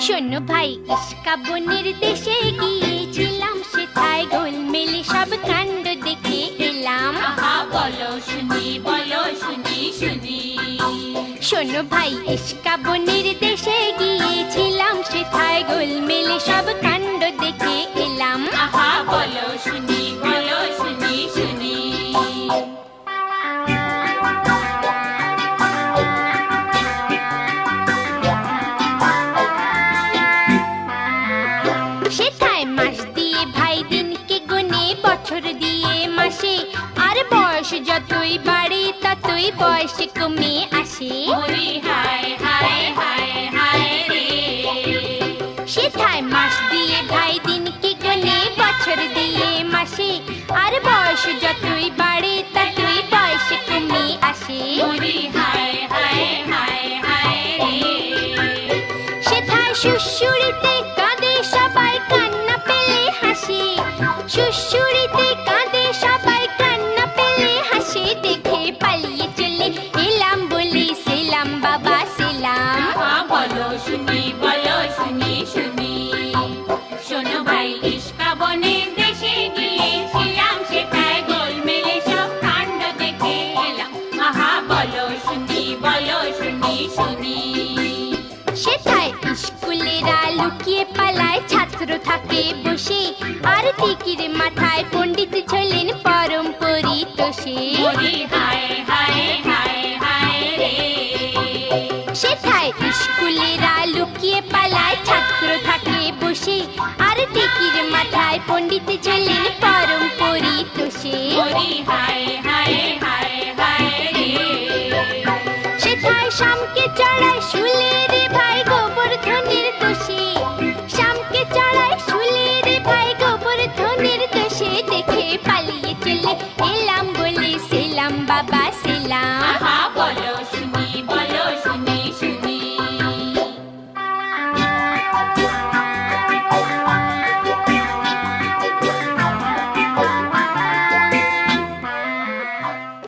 শোনো ভাই, ইস্কা বনের দেশে গিয়েছিলাম, সেথায় গোলমেলে সব কাণ্ড দেখে এলাম। বলো শুনি, বলো শুনি শুনি। শোনো ভাই, ইস্কা বনের দেশে গিয়েছিলাম, সেথায় গোলমেলে সব কাণ্ড দেখে এলাম। বলো শুনি, বলো শুনি শুনি। সেথায় মাস দিয়ে ভাই দিনকে গুনে, বছর দিয়ে মাসে, আর বয়স যতই বাড়ে ততই বয়স কমে আসে। ওরে হায় হায় হায় হায় রে। সেথায় মাস দিয়ে ভাই দিনকে গুনে, বছর দিয়ে মাসে, আর বয়স যতই বাড়ে ততই বয়স কমে আসে। ওরে হায় হায় হায় হায় রে। সেথায় সুশুড়িতে কাঁদে সবাই, কান্না পেলে হাসি। সুশুড়িতে কাঁদে সবাই, কান্না পেলে হাসি। দেখে পালিয়ে চলে এলাম, বলি সেলাম বাবা সেলাম। বলো শুনি, বলো শুনি শুনি। শোনো ভাই, ইস্কা বনের দেশে গিয়েছিলাম, সেটায় গোলমেলে সব কাণ্ড দেখে এলাম। বলো শুনি, বলো শুনি শুনি। সেথায় স্কুলেরা লুকিয়ে পালায়, ছাত্র থাকে বসে, আর টিকির মাথায় পণ্ডিত ঝোলেন পরম পরিতোষে। ওরে হায় হায় হায় হায় রে। সেথায় স্কুলেরা লুকিয়ে পালায়, ছাত্র থাকে বসে, আর টিকির মাথায় পণ্ডিত ঝোলেন পরম পরিতোষে। ওরে হায়